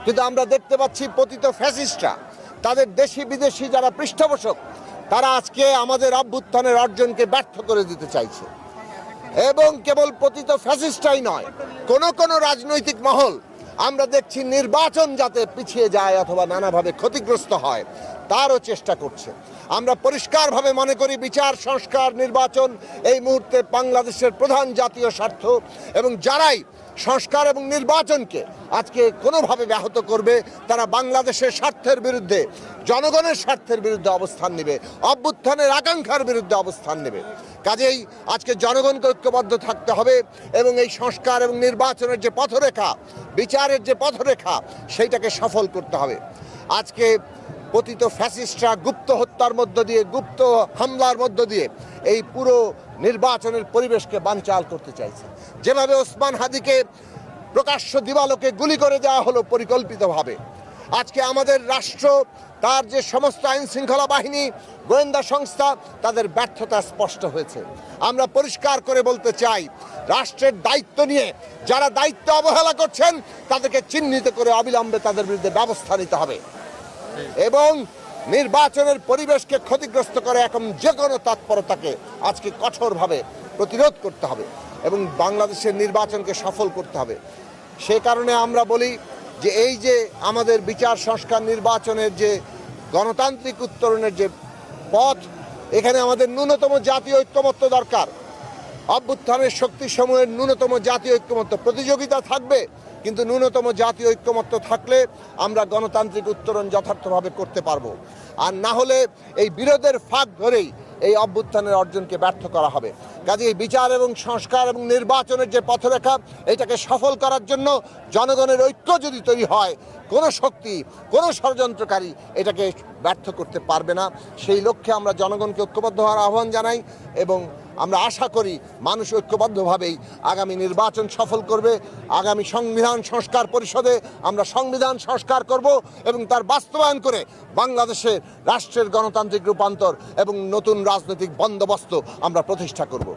কিন্তু আমরা দেখতে পাচ্ছি পতিত ফ্যাসিস্টরা, তাদের দেশি বিদেশি যারা পৃষ্ঠপোষক, তারা আজকে আমাদের অভ্যুত্থানের অর্জনকে ব্যর্থ করে দিতে চাইছে। এবং কেবল পতিত ফ্যাসিস্টরাই নয়, কোন রাজনৈতিক মহল আমরা দেখছি নির্বাচন যাতে পিছিয়ে যায় অথবা নানাভাবে ক্ষতিগ্রস্ত হয় তারও চেষ্টা করছে। আমরা পরিষ্কারভাবে মনে করি বিচার, সংস্কার, নির্বাচন এই মুহূর্তে বাংলাদেশের প্রধান জাতীয় স্বার্থ, এবং যারাই সংস্কার এবং নির্বাচনকে আজকে কোনোভাবে ব্যাহত করবে তারা বাংলাদেশের স্বার্থের বিরুদ্ধে, জনগণের স্বার্থের বিরুদ্ধে অবস্থান নেবে, অভ্যুত্থানের আকাঙ্ক্ষার বিরুদ্ধে অবস্থান নেবে। কাজেই আজকে জনগণকে ঐক্যবদ্ধ থাকতে হবে এবং এই সংস্কার এবং নির্বাচনের যে পথরেখা, বিচারের যে পথরেখা, সেইটাকে সফল করতে হবে। আজকে পতিত ফ্যাসিস্টরা গুপ্ত হত্যার মধ্য দিয়ে, গুপ্ত হামলার মধ্য দিয়ে এই পুরো নির্বাচনের পরিবেশকে বানচাল করতে চাইছে। যেভাবে ওসমান হাদিকে প্রকাশ্য দিবালোকে গুলি করে দেওয়া হলো পরিকল্পিতভাবে, আজকে আমাদের রাষ্ট্র, তার যে সমস্ত আইন শৃঙ্খলা বাহিনী, গোয়েন্দা সংস্থা, তাদের ব্যর্থতা স্পষ্ট হয়েছে। আমরা পরিষ্কার করে বলতে চাই, রাষ্ট্রের দায়িত্ব নিয়ে যারা দায়িত্ব অবহেলা করছেন তাদেরকে চিহ্নিত করে অবিলম্বে তাদের বিরুদ্ধে ব্যবস্থা নিতে হবে এবং নির্বাচনের পরিবেশকে ক্ষতিগ্রস্ত করে এখন যে কোনো তৎপরতাকে আজকে কঠোরভাবে প্রতিরোধ করতে হবে এবং বাংলাদেশের নির্বাচনকে সফল করতে হবে। সে কারণে আমরা বলি যে এই যে আমাদের বিচার, সংস্কার, নির্বাচনের যে গণতান্ত্রিক উত্তরণের যে পথ, এখানে আমাদের ন্যূনতম জাতীয় ঐক্যমত্য দরকার। অভ্যুত্থানের শক্তিসমূহের ন্যূনতম জাতীয় ঐক্যমত্য, প্রতিযোগিতা থাকবে কিন্তু ন্যূনতম জাতীয় ঐক্যমত্য থাকলে আমরা গণতান্ত্রিক উত্তরণ যথার্থভাবে করতে পারবো। আর না হলে এই বিরোধের ফাঁক ধরেই এই অভ্যুত্থানের অর্জনকে ব্যর্থ করা হবে। কাজেই বিচার এবং সংস্কার এবং নির্বাচনের যে পথরেখা, এটাকে সফল করার জন্য জনগণের ঐক্য যদি তৈরি হয়, কোনো শক্তি, কোনো ষড়যন্ত্রকারী এটাকে ব্যর্থ করতে পারবে না। সেই লক্ষ্যে আমরা জনগণকে ঐক্যবদ্ধ হওয়ার আহ্বান জানাই এবং আমরা আশা করি মানুষ ঐক্যবদ্ধভাবেই আগামী নির্বাচন সফল করবে। আগামী সংবিধান সংস্কার পরিষদে আমরা সংবিধান সংস্কার করব এবং তার বাস্তবায়ন করে বাংলাদেশের রাষ্ট্রের গণতান্ত্রিক রূপান্তর এবং নতুন রাজনৈতিক বন্দোবস্ত আমরা প্রতিষ্ঠা করব।